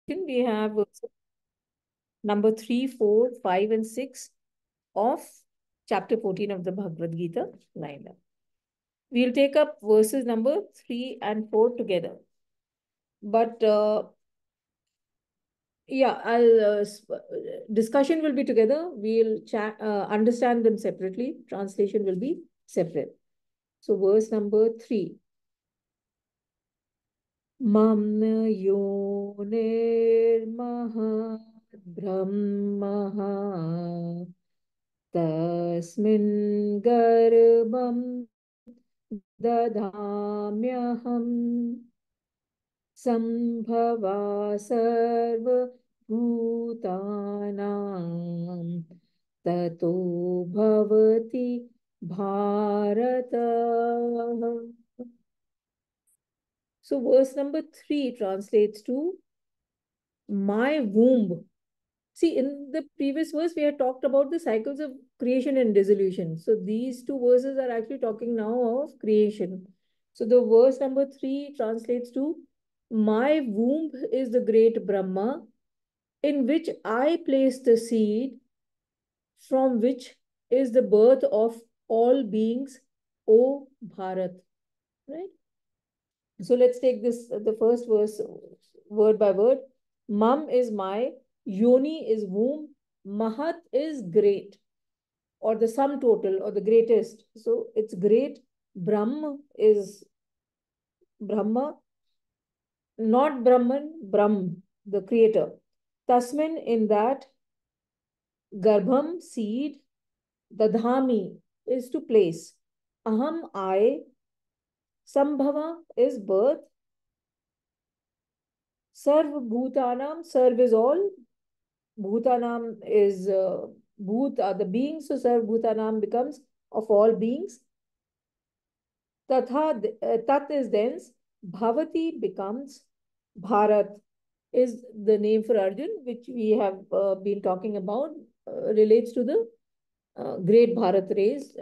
we have number 3, 4, 5, and 6 of chapter 14 of the Bhagavad Gita lined up. We'll take up verses number 3 and 4 together. But yeah, discussion will be together. We'll understand them separately. Translation will be separate. So verse number 3. Mam yonirmahad brahmaha tasmin garbham dadhamyaham sambhava sarva bhutanam tato bhavati bharata. So verse number 3 translates to my womb. See, in the previous verse, we had talked about the cycles of creation and dissolution. So these two verses are actually talking now of creation. So the verse number 3 translates to my womb is the great Brahma, in which I place the seed, from which is the birth of all beings, O Bharat. Right? So let's take this, the first verse word by word. Mam is my, Yoni is womb, Mahat is great, or the sum total, or the greatest. So it's great. Brahm is Brahma, not Brahman, Brahm, the creator. Tasmin, in that, Garbham, seed, Dadhami is to place. Aham, I, Sambhava is birth. Sarv Bhutanam, Sarv is all. Bhutanam is Bhut are the beings, so Sarv Bhutanam becomes of all beings. Tat is dense. Bhavati becomes Bharat is the name for Arjun, which we have been talking about, relates to the great Bharat race,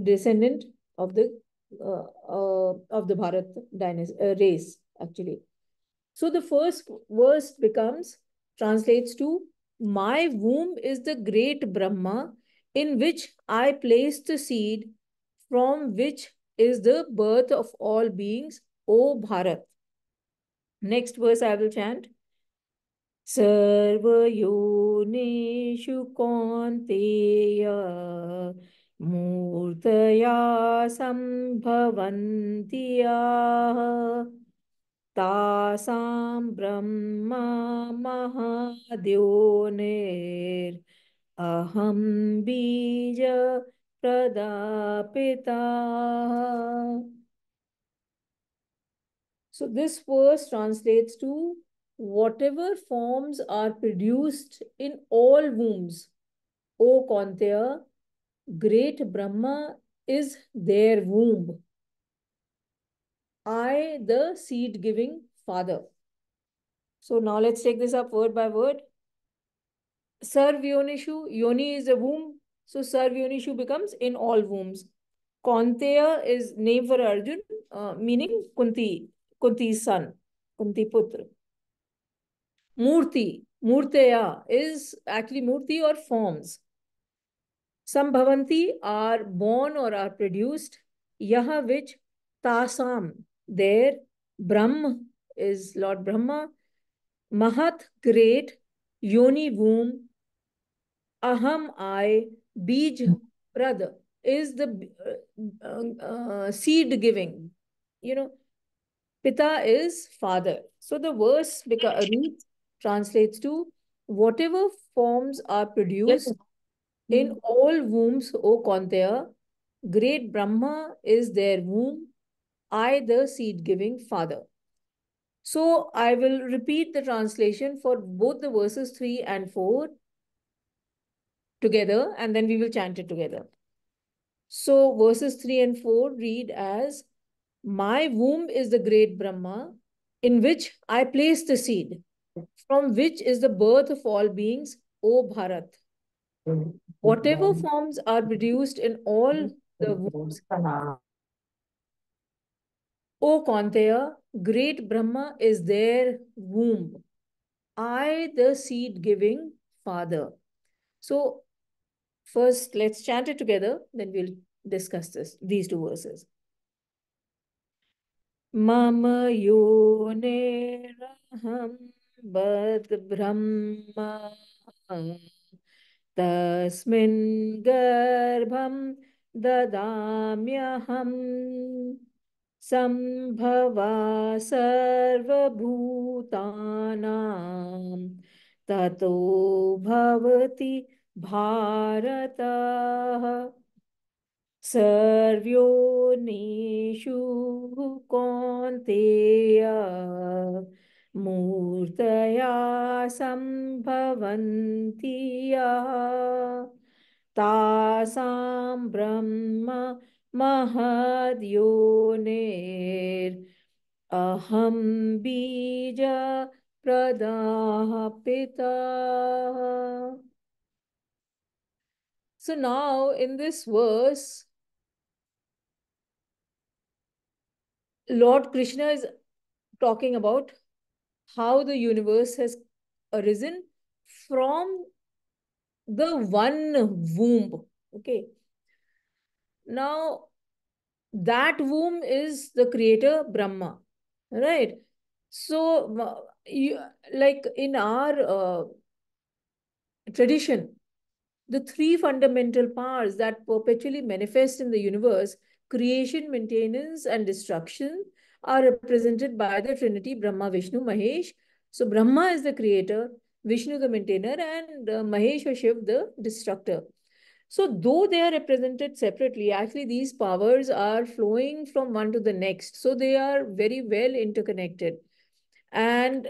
descendant of the Bharat dynasty, race, actually. So the first verse translates to, my womb is the great Brahma, in which I place the seed, from which is the birth of all beings, O Bharat. Next verse I will chant. Sarvayonishu Kaunteya Murtaya Sambhavantiya तासां ब्रह्मा महाद्योनिर् अहं बीज प्रदापिता. So this verse translates to, whatever forms are produced in all wombs, O Kaunteya, great Brahma is their womb. I, the seed-giving father. So now let's take this up word by word. Sarv Yonishu, Yoni is a womb. So Sarv Yonishu becomes in all wombs. Kaunteya is name for Arjun, meaning Kunti's son, Kunti Putra. Murti, Murteya is actually Murti or forms. Sambhavanti are born or are produced. Yaha, which, Tasam, there. Brahm is Lord Brahma. Mahat, great. Yoni, womb. Aham, I. Bij, brother, is the seed giving. You know, Pita is father. So the verse translates to, whatever forms are produced in all wombs, O Kaunteya, great Brahma is their womb, I, the seed-giving father. So I will repeat the translation for both the verses 3 and 4 together, and then we will chant it together. So verses 3 and 4 read as, my womb is the great Brahma, in which I place the seed, from which is the birth of all beings, O Bharat. Whatever forms are produced in all the wombs, O Kaunteya, great Brahma is their womb. I, the seed giving Father. So, first, let's chant it together, then we'll discuss these two verses. Mama yoneraham bad brahma tasmin garbham dadamyaham sambhava sarvabhutanam tato bhavati bharata सर्व्योनिषु कौन्तेय मूर्तया सम्भवन्ति यः तासां ब्रह्म महद्योनिरहं बीज प्रदाः पितः. So now in this verse, Lord Krishna is talking about how the universe has arisen from the one womb. Okay. Now, that womb is the creator Brahma, right? So, like in our tradition, the three fundamental powers that perpetually manifest in the universe, creation, maintenance, and destruction, are represented by the Trinity Brahma, Vishnu, Mahesh. So Brahma is the creator, Vishnu the maintainer, and Mahesh or Shiv the destructor. So though they are represented separately, actually these powers are flowing from one to the next. So they are very well interconnected. And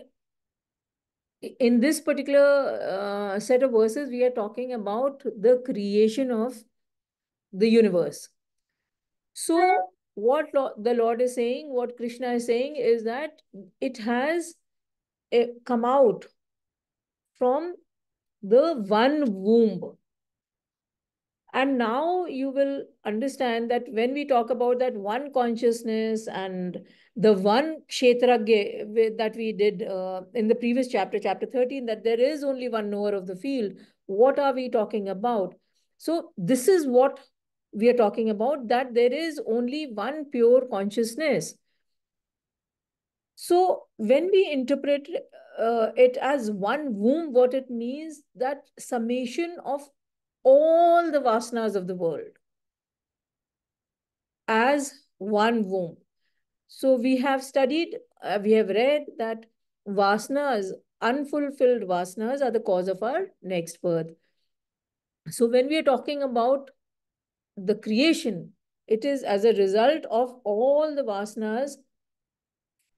in this particular set of verses, we are talking about the creation of the universe. So, what the Lord is saying, what Krishna is saying is that it has come out from the one womb. And now you will understand that when we talk about that one consciousness and the one kshetragya that we did in the previous chapter, chapter 13, that there is only one knower of the field, what are we talking about? So this is what we are talking about, that there is only one pure consciousness. So when we interpret it as one womb, what it means, that summation of all the vasanas of the world as one womb. So we have studied, we have read that vasanas, unfulfilled vasanas, are the cause of our next birth. So when we are talking about the creation, it is as a result of all the vasanas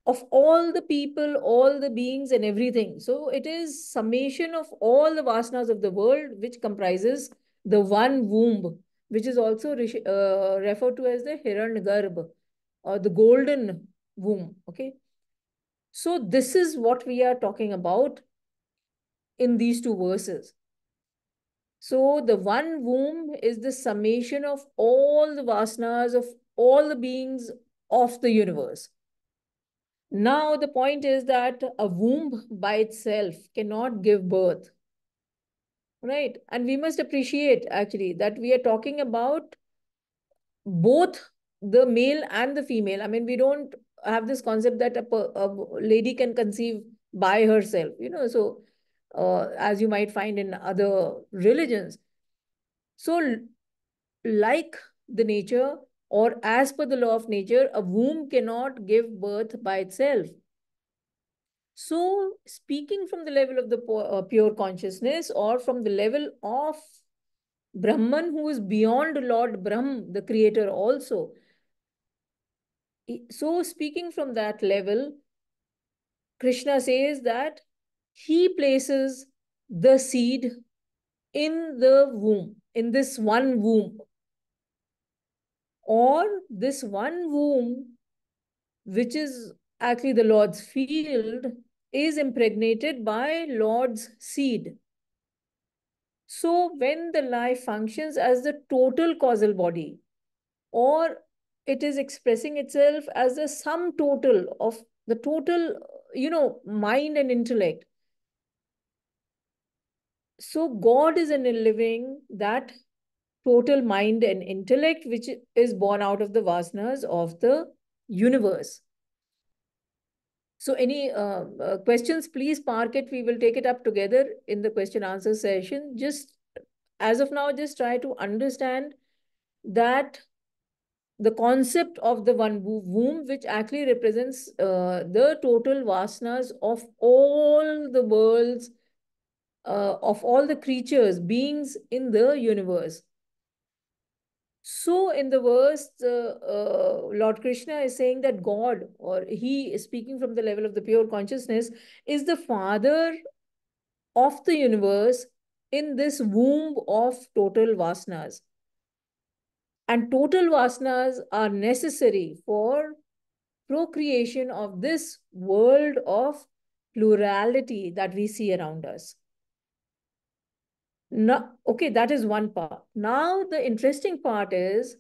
of all the people, all the beings, and everything. So it is summation of all the vasanas of the world, which comprises the one womb, which is also referred to as the Hiranyagarbha, or the golden womb. Okay. So this is what we are talking about in these two verses. So the one womb is the summation of all the vasanas of all the beings of the universe. Now, the point is that a womb by itself cannot give birth, right? And we must appreciate actually that we are talking about both the male and the female. I mean, we don't have this concept that a lady can conceive by herself, so as you might find in other religions. So, like the nature, or as per the law of nature, a womb cannot give birth by itself. So, speaking from the level of the pure consciousness, or from the level of Brahman, who is beyond Lord Brahm, the creator also. So, speaking from that level, Krishna says that he places the seed in the womb, in this one womb, or this one womb, which is actually the Lord's field, is impregnated by Lord's seed. So when the life functions as the total causal body, or it is expressing itself as a sum total of the total, mind and intellect, So God is in a living, that total mind and intellect, which is born out of the vasanas of the universe. So any questions, please park it. We will take it up together in the question answer session. Just as of now, just try to understand that the concept of the one womb, which actually represents the total vasanas of all the worlds, of all the creatures, beings in the universe. So in the verse, Lord Krishna is saying that God, or he is speaking from the level of the pure consciousness, is the father of the universe in this womb of total vasanas. And total vasanas are necessary for procreation of this world of plurality that we see around us. Now, okay, that is one part. Now, the interesting part is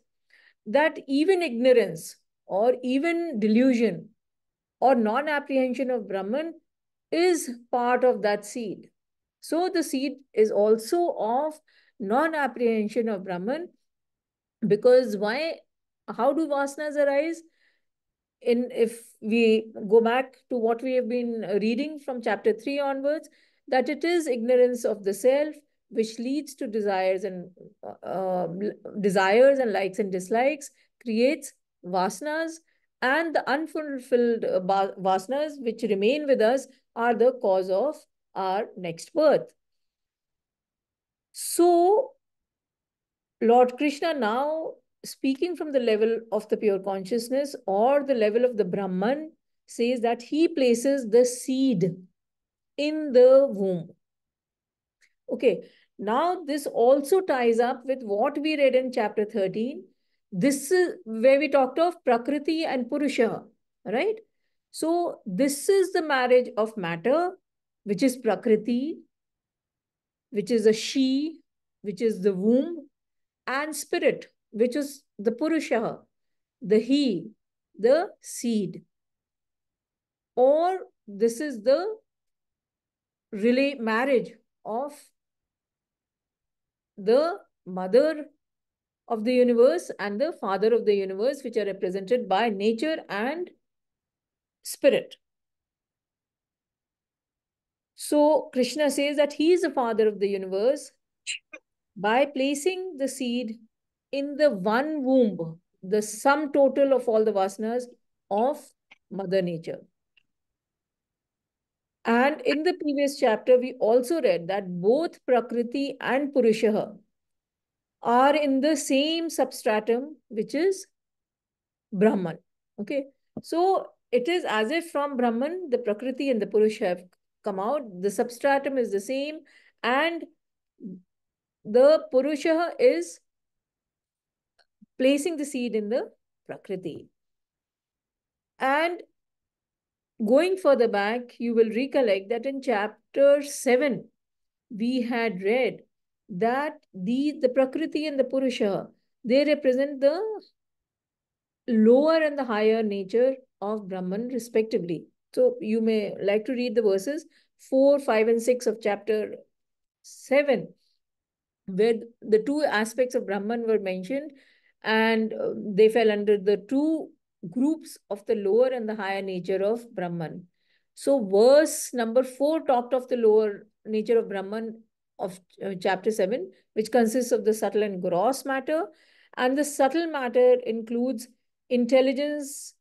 that even ignorance or even delusion or non-apprehension of Brahman is part of that seed. So the seed is also of non-apprehension of Brahman, because why? How do vasanas arise? If we go back to what we have been reading from chapter 3 onwards, that it is ignorance of the self which leads to desires and likes and dislikes, creates vasanas, and the unfulfilled vasanas which remain with us are the cause of our next birth. So Lord Krishna, now speaking from the level of the pure consciousness or the level of the Brahman, says that he places the seed in the womb. Okay, now this also ties up with what we read in chapter 13. This is where we talked of Prakriti and Purusha, right? So this is the marriage of matter, which is Prakriti, which is a she, which is the womb, and spirit, which is the Purusha, the he, the seed. Or this is the relay marriage of the mother of the universe and the father of the universe, which are represented by nature and spirit. So Krishna says that he is the father of the universe by placing the seed in the one womb, the sum total of all the vasanas of Mother Nature. And in the previous chapter, we also read that both Prakriti and Purusha are in the same substratum, which is Brahman. Okay. So it is as if from Brahman, the Prakriti and the Purusha have come out. The substratum is the same, and the Purusha is placing the seed in the Prakriti. And going further back, you will recollect that in chapter 7, we had read that the Prakriti and the Purusha, they represent the lower and the higher nature of Brahman, respectively. So you may like to read the verses 4, 5, and 6 of chapter 7, where the two aspects of Brahman were mentioned, and they fell under the two groups of the lower and the higher nature of Brahman. So verse number 4 talked of the lower nature of Brahman of chapter 7, which consists of the subtle and gross matter. And the subtle matter includes intelligence,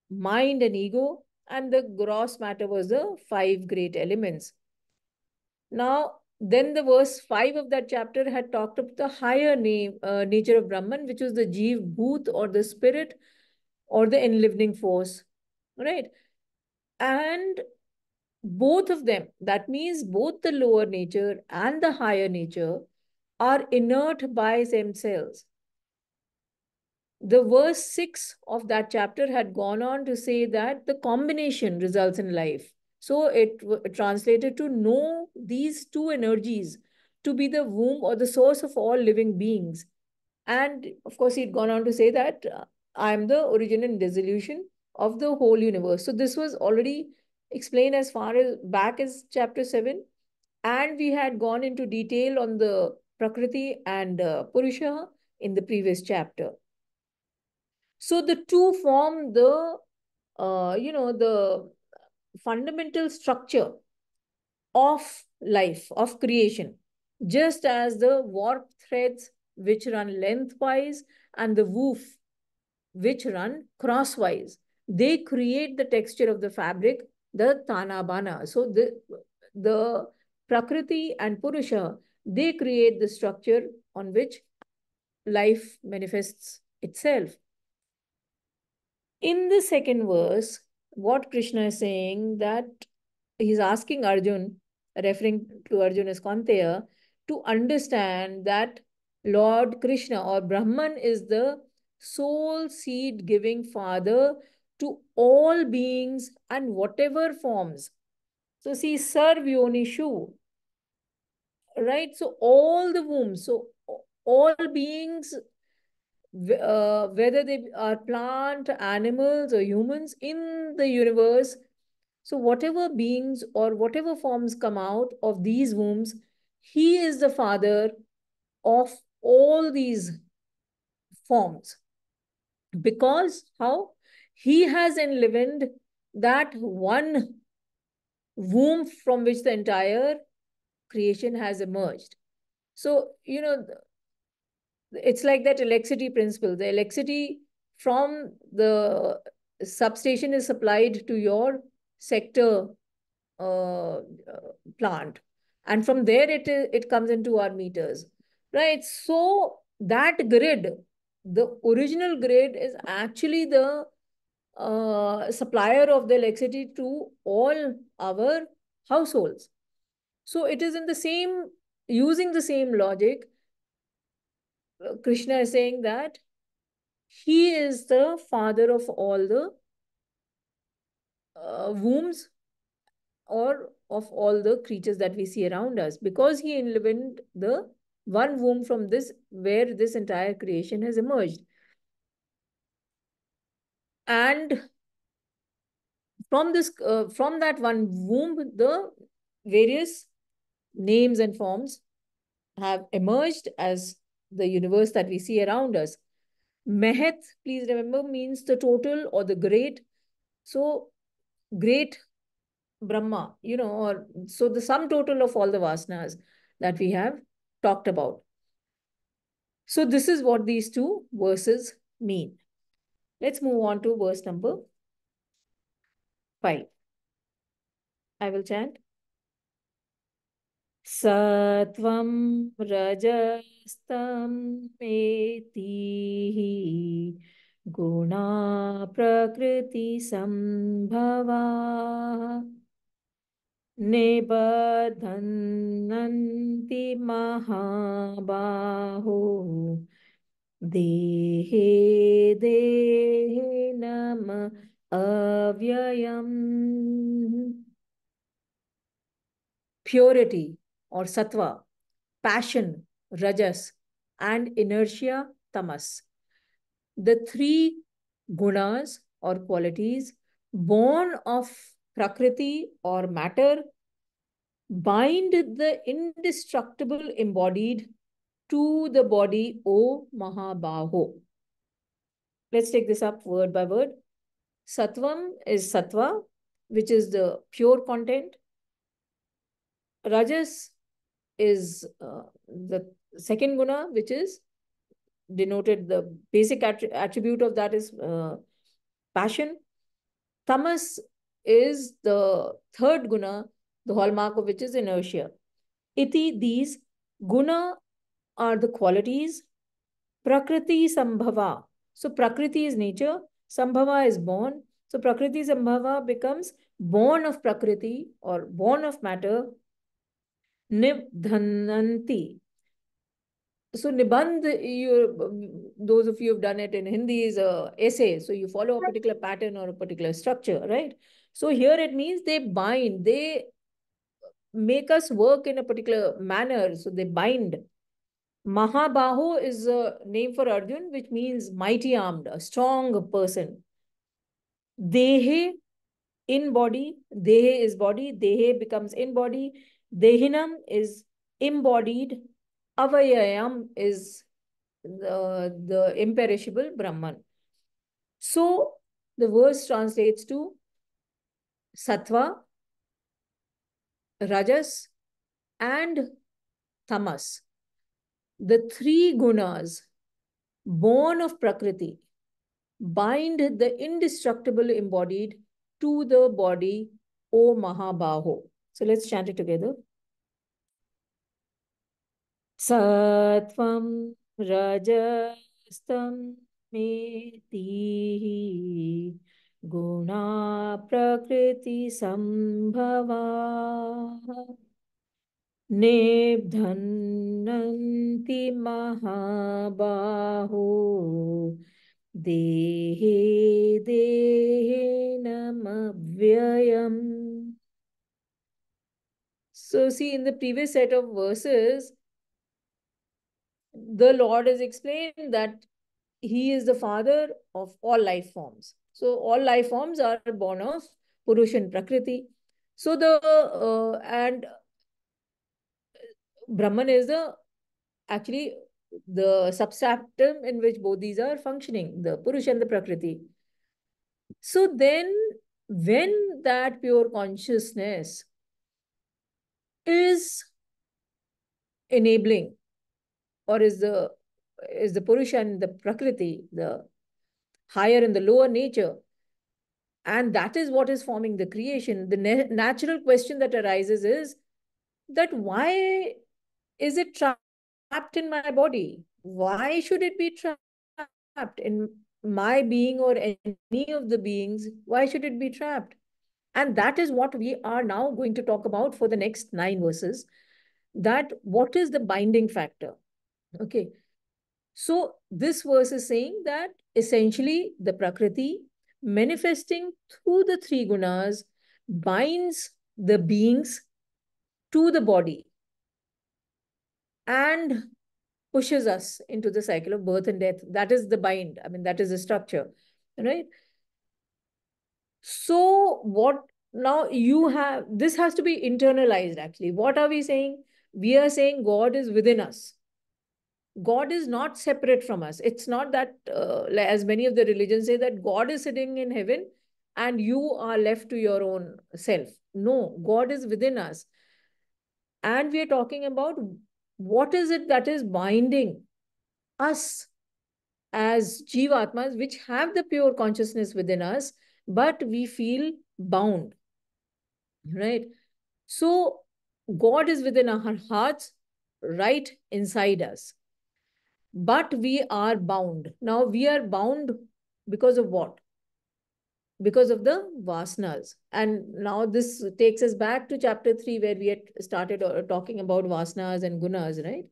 mind, and ego. And the gross matter was the 5 great elements. Now, then the verse 5 of that chapter had talked of the higher nature of Brahman, which was the Jeev Bhut, or the spirit, or the enlivening force, right? And both of them, that means both the lower nature and the higher nature, are inert by themselves. The verse 6 of that chapter had gone on to say that the combination results in life. So it translated to know these two energies to be the womb or the source of all living beings. And of course, he'd gone on to say that I am the origin and dissolution of the whole universe. So this was already explained as far as back as chapter 7. And we had gone into detail on the Prakriti and Purusha in the previous chapter. So the two form the, the fundamental structure of life, of creation, just as the warp threads which run lengthwise and the woof which run crosswise. They create the texture of the fabric, the Tanabana. So the Prakriti and Purusha, they create the structure on which life manifests itself. In the second verse, what Krishna is saying, that he's asking Arjun, referring to Arjun as Kanteya, to understand that Lord Krishna or Brahman is the sole seed giving father to all beings and whatever forms. So see, Sarv Yonishu, right? So all the wombs, so all beings, whether they are plant, animals, or humans in the universe. So, whatever beings or whatever forms come out of these wombs, he is the father of all these forms. Because how? He has enlivened that one womb from which the entire creation has emerged. So, it's like that electricity principle. The electricity from the substation is supplied to your sector plant, and from there it comes into our meters, right? So that grid, the original grid, is actually the supplier of the electricity to all our households. So it is in the same, using the same logic, Krishna is saying that he is the father of all the wombs or of all the creatures that we see around us, because he enlivened the one womb from this where this entire creation has emerged. And from that one womb, the various names and forms have emerged as the universe that we see around us. Mehet, please remember, means the total or the great. So great Brahma, or so the sum total of all the vasanas that we have talked about. So this is what these two verses mean. Let's move on to verse number 5. I will chant. Satvam rajastam etihi guna prakriti sambhava निबध्नन्ति महाबाहो देहे देहिनम् अव्ययम्. Purity or sattva, passion, rajas, and inertia, tamas. The three gunas or qualities born of prakriti or matter bind the indestructible embodied to the body, O Mahabaho. Let's take this up word by word. Sattvam is sattva, which is the pure content. Rajas is the second guna, which is denoted, the basic attribute of that is passion. Tamas is the third guna, the hallmark of which is inertia. Iti, these guna are the qualities. Prakriti sambhava. So Prakriti is nature, sambhava is born. So Prakriti sambhava becomes born of Prakriti or born of matter. Nibdhananti. So Nibandh, those of you who've done it in Hindi, is a essay. So you follow a particular pattern or a particular structure, right? So here it means they bind, they make us work in a particular manner. So they bind. Mahabaho is a name for Arjun, which means mighty armed, a strong person. Dehe, in body. Dehe is body. Dehe becomes in body. Dehinam is embodied. Avayayam is the imperishable Brahman. So the verse translates to Sattva, Rajas, and Tamas. The three gunas born of Prakriti bind the indestructible embodied to the body, O Mahabaho. So let's chant it together. Sattvam Rajastam Metihi Guna Prakriti Sambhava Nebdhananti Mahabaho Dehe Dehenamavyayam. So see, in the previous set of verses, the Lord has explained that he is the father of all life forms. So all life forms are born of Purusha and Prakriti. So and Brahman is actually the substratum in which both these are functioning, the Purusha and the Prakriti. So then when that pure consciousness is enabling, or is the Purusha and the Prakriti, the higher and the lower nature, and that is what is forming the creation, the natural question that arises is that why is it trapped in my body? Why should it be trapped in my being or any of the beings? Why should it be trapped? And that is what we are now going to talk about for the next 9 verses. That what is the binding factor? Okay. So this verse is saying that essentially the Prakriti manifesting through the three gunas binds the beings to the body and pushes us into the cycle of birth and death. That is the bind. I mean, that is the structure, right? So what now you have, this has to be internalized actually. What are we saying? We are saying God is within us. God is not separate from us. It's not that, as many of the religions say, that God is sitting in heaven and you are left to your own self. No, God is within us. And we are talking about what is it that is binding us as Jivatmas, which have the pure consciousness within us, but we feel bound, right? So God is within our hearts, right inside us. But we are bound. Now we are bound because of what? Because of the vasanas. And now this takes us back to chapter 3 where we had started talking about vasanas and gunas, right?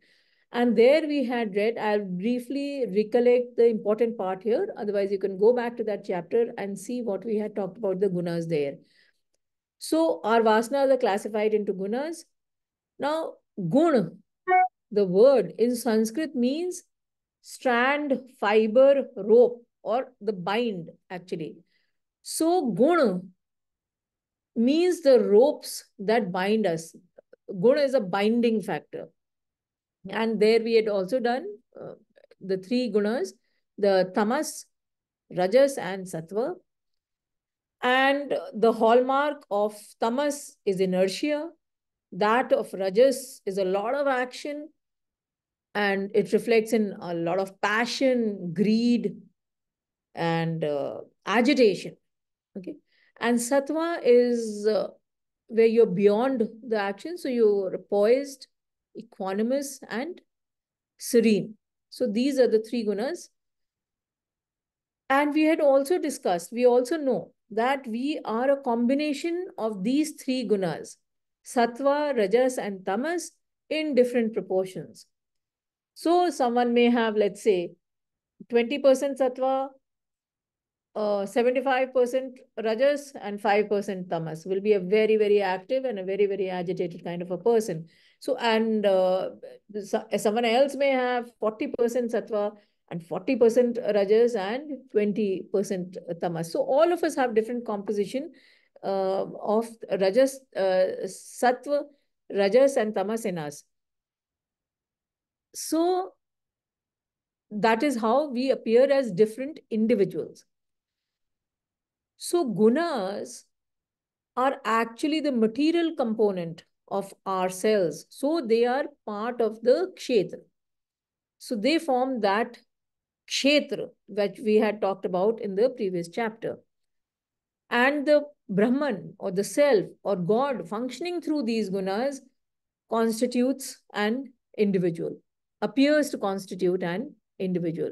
And there we had read, I'll briefly recollect the important part here. Otherwise, you can go back to that chapter and see what we had talked about the gunas there. So our vasanas are classified into gunas. Now, gun, the word in Sanskrit means strand, fiber, rope, or the bind actually. So guna means the ropes that bind us. Guna is a binding factor. And there we had also done the three gunas, the tamas, rajas, and sattva. And the hallmark of tamas is inertia. That of rajas is a lot of action, and it reflects in a lot of passion, greed, and agitation. Okay. And sattva is where you're beyond the action. So you're poised, equanimous, and serene. So these are the three gunas. And we had also discussed, we also know that we are a combination of these three gunas, sattva, rajas, and tamas, in different proportions. So someone may have, let's say, 20% sattva, 75% rajas, and 5% tamas. Will be a very, very active and a very, very agitated kind of a person. So, and someone else may have 40% sattva and 40% rajas and 20% tamas. So all of us have different composition of rajas, sattva, rajas and tamas in us. So that is how we appear as different individuals. So gunas are actually the material component of our cells. So they are part of the kshetra. So they form that kshetra which we had talked about in the previous chapter. And the Brahman or the self or God functioning through these gunas constitutes an individual, appears to constitute an individual.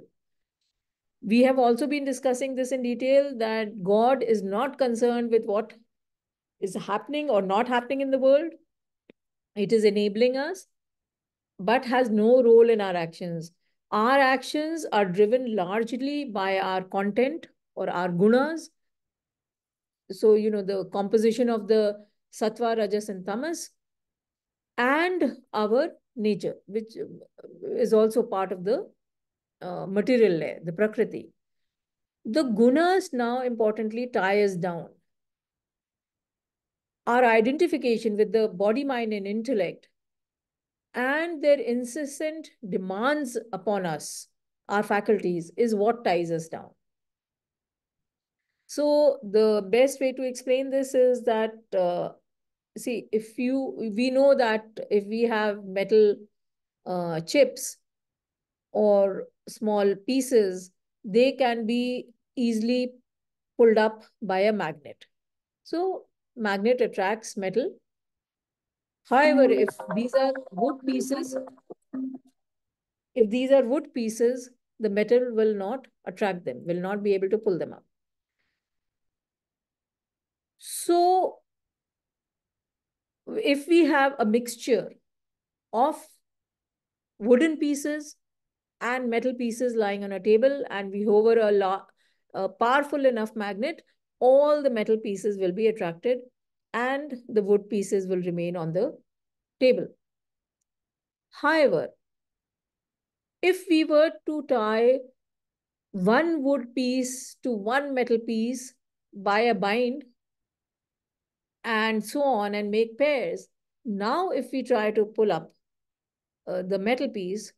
We have also been discussing this in detail that God is not concerned with what is happening or not happening in the world. It is enabling us, but has no role in our actions. Our actions are driven largely by our content or our gunas. So, the composition of the sattva, rajas, and tamas, and our nature, which is also part of the material layer, the prakriti. The gunas now importantly tie us down. Our identification with the body, mind, and intellect, and their incessant demands upon us, our faculties, is what ties us down. So the best way to explain this is that, see, we know that if we have metal chips or small pieces, they can be easily pulled up by a magnet. So magnet attracts metal. However, if these are wood pieces, the metal will not attract them, will not be able to pull them up. So if we have a mixture of wooden pieces and metal pieces lying on a table, and we hover a powerful enough magnet, all the metal pieces will be attracted and the wood pieces will remain on the table. However, if we were to tie one wood piece to one metal piece by a bind and so on and make pairs, now if we try to pull up the metal piece,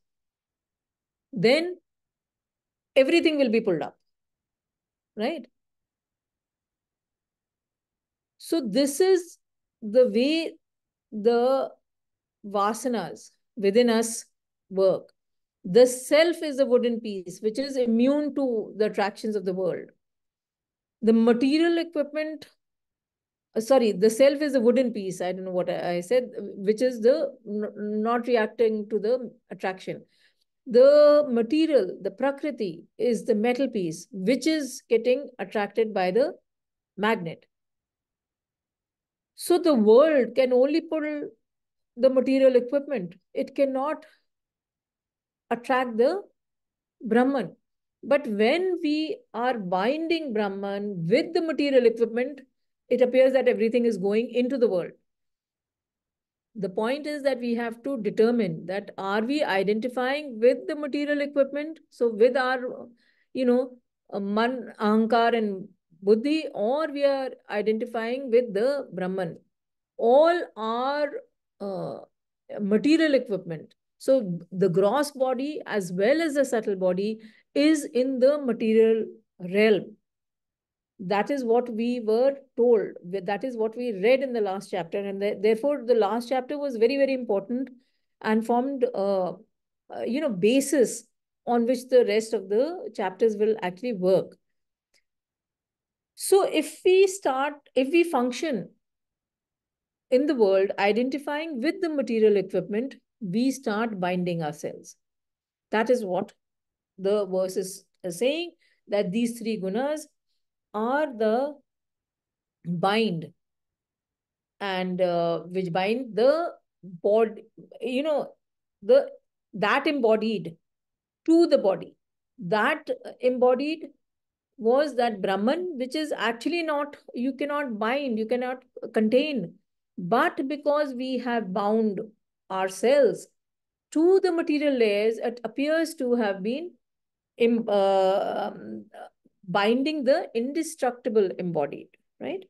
then everything will be pulled up, right? So this is the way the vasanas within us work. The self is a wooden piece which is immune to the attractions of the world. The material equipment, sorry, the self is a wooden piece. I don't know what I said, which is the not reacting to the attraction. The material, the prakriti, is the metal piece, which is getting attracted by the magnet. So the world can only pull the material equipment. It cannot attract the Brahman. But when we are binding Brahman with the material equipment, it appears that everything is going into the world. The point is that we have to determine that are we identifying with the material equipment, so with our, man, ahankar and buddhi, or we are identifying with the Brahman. All are uh, material equipment. So the gross body as well as the subtle body is in the material realm. That is what we were told. That is what we read in the last chapter. And therefore, the last chapter was very, very important and formed, basis on which the rest of the chapters will actually work. So if we function in the world identifying with the material equipment, we start binding ourselves. That is what the verse is saying, that these three gunas are the bind, and which bind the body, the that embodied to the body. That embodied was that Brahman, which is actually not, you cannot bind, you cannot contain. But because we have bound ourselves to the material layers, it appears to have been binding the indestructible embodied, right?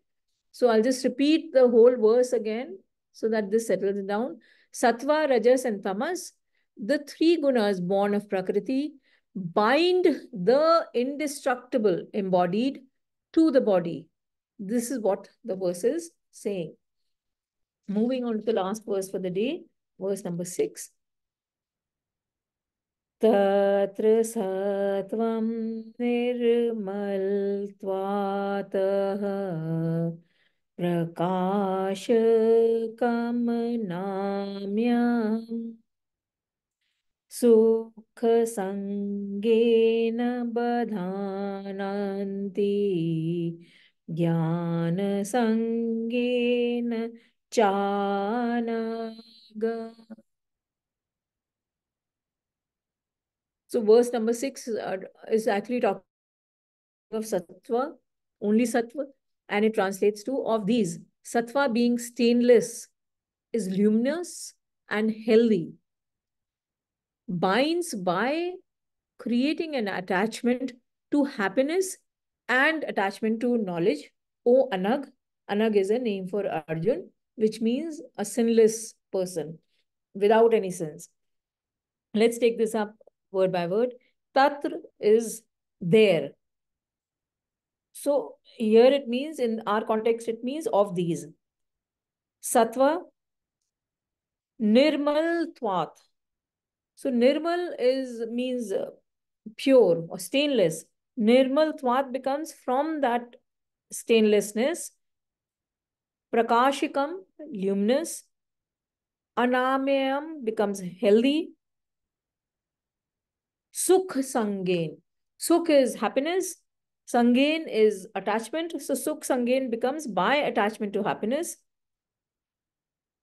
So I'll just repeat the whole verse again. so that this settles down. Sattva, Rajas, and Tamas, the three gunas born of Prakriti, bind the indestructible embodied to the body. This is what the verse is saying. Moving on to the last verse for the day, verse number 6. तत्र सत्वं निर्मलत्वातः प्रकाशकमनाम्यम् सुखसङ्गेन बध्नान्ति ज्ञानसङ्गेन चानघ. So verse number 6 is actually talking of sattva, only sattva, and it translates to of these. Sattva being stainless is luminous and healthy, binds by creating an attachment to happiness and attachment to knowledge. O Anag, Anag is a name for Arjun, which means a sinless person without any sins. Let's take this up word by word. Tatra is there. So here it means, in our context, it means of these. Sattva, nirmal twat. So nirmal means pure or stainless. Nirmal twat becomes from that stainlessness. Prakashikam, luminous. Anamyam becomes healthy. Sukh sangain. Sukh is happiness. Sangain is attachment. So Sukh Sangain becomes by attachment to happiness.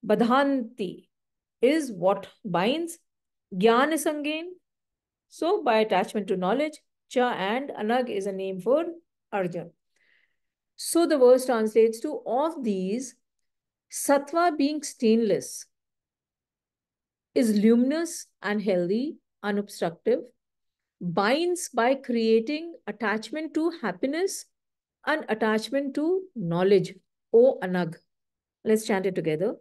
Badhanti is what binds. Jnana Sangain, so by attachment to knowledge. Cha and Anag is a name for Arjun. So the verse translates to of these, Sattva being stainless is luminous and healthy, unobstructive, binds by creating attachment to happiness and attachment to knowledge. O Anag. Let's chant it together.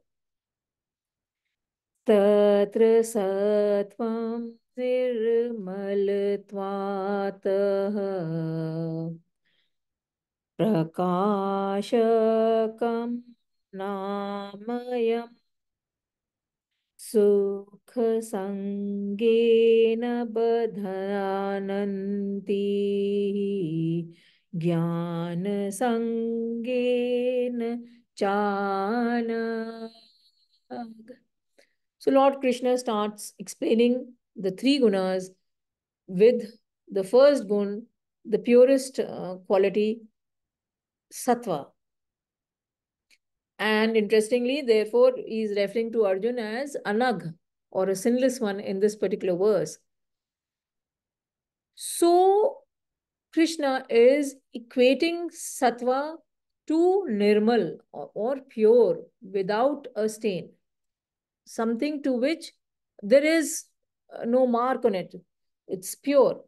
Tatra Sattvam निर्मलत्वातः प्रकाशकं नामयम् सुखसङ्गेन बध्नान्ति ज्ञानसङ्गेन चानघ. So Lord Krishna starts explaining the three gunas with the first gun, the purest quality, sattva. And interestingly, therefore, he is referring to Arjun as Anag, or a sinless one in this particular verse. So Krishna is equating sattva to nirmal, or pure, without a stain. Something to which there is no mark on it. It's pure.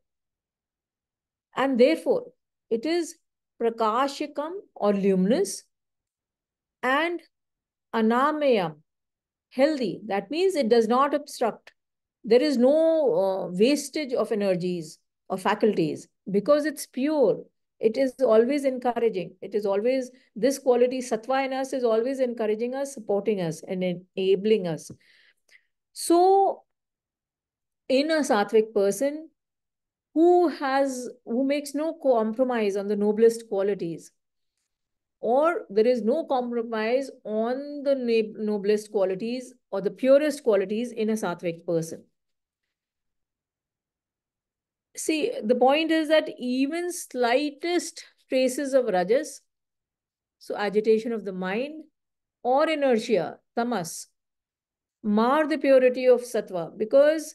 And therefore, it is prakashikam, or luminous, and anamayam, healthy. That means it does not obstruct. There is no wastage of energies or faculties because it's pure. It is always encouraging. It is always, this quality, sattva in us, is always encouraging us, supporting us, and enabling us. So, in a sattvic person who makes no compromise on the noblest qualities, or there is no compromise on the noblest qualities or the purest qualities in a sattvic person. See, the point is that even slightest traces of rajas, so agitation of the mind, or inertia, tamas, mar the purity of sattva, because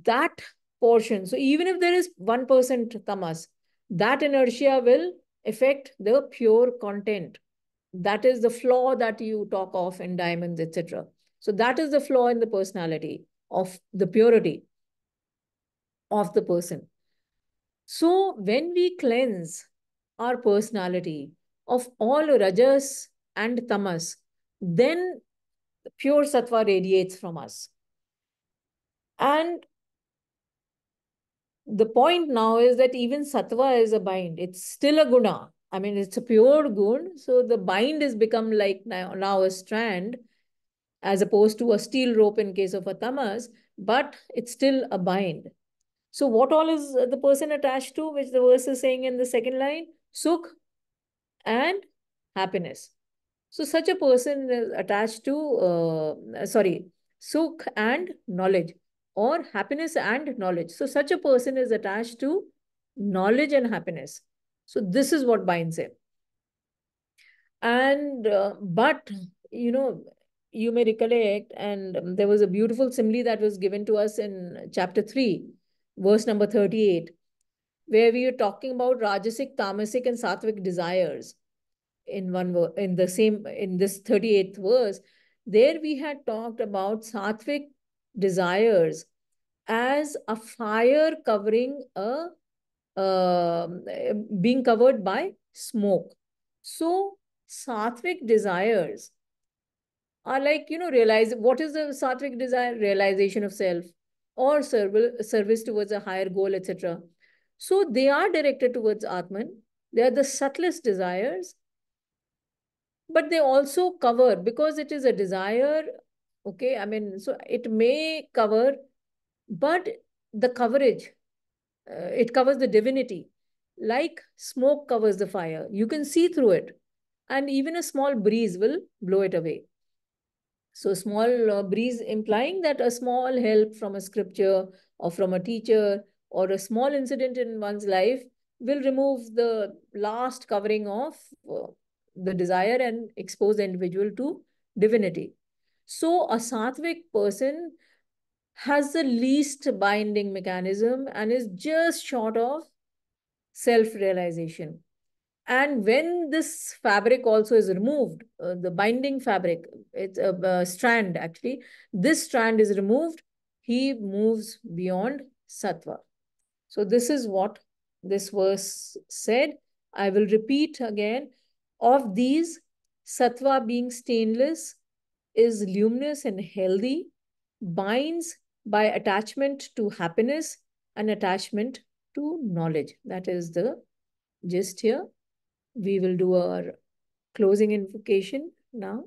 that portion, so even if there is 1% tamas, that inertia will affect the pure content. That is the flaw that you talk of in diamonds, etc. So that is the flaw in the personality of the purity of the person. So when we cleanse our personality of all rajas and tamas, then pure sattva radiates from us. And the point now is that even sattva is a bind. It's still a guna. I mean, it's a pure gun. So the bind has become like now a strand as opposed to a steel rope in case of a tamas, but it's still a bind. So what all is the person attached to, which the verse is saying in the second line? Sukh and happiness. So such a person is attached to, sukh and knowledge, or happiness and knowledge. So such a person is attached to knowledge and happiness. So this is what binds him. And, but, you know, you may recollect, and there was a beautiful simile that was given to us in chapter 3, verse number 38, where we are talking about Rajasic, Tamasic, and Sattvic desires in in the same, in this 38th verse. There we had talked about Sattvic desires as a fire covering a being covered by smoke. So Sattvic desires are like, realize what is the Sattvic desire? Realization of self, or service towards a higher goal, etc. So they are directed towards Atman. They are the subtlest desires, but they also cover, because it is a desire. Okay, I mean, so it may cover, but the coverage, it covers the divinity, like smoke covers the fire. You can see through it, and even a small breeze will blow it away. So small breeze implying that a small help from a scripture or from a teacher or a small incident in one's life will remove the last covering of the desire and expose the individual to divinity. So a sattvic person has the least binding mechanism and is just short of self-realization. And when this fabric also is removed, the binding fabric, it's a strand actually, this strand is removed, he moves beyond sattva. So this is what this verse said. I will repeat again. Of these, sattva being stainless is luminous and healthy, binds by attachment to happiness and attachment to knowledge. That is the gist here. We will do our closing invocation now.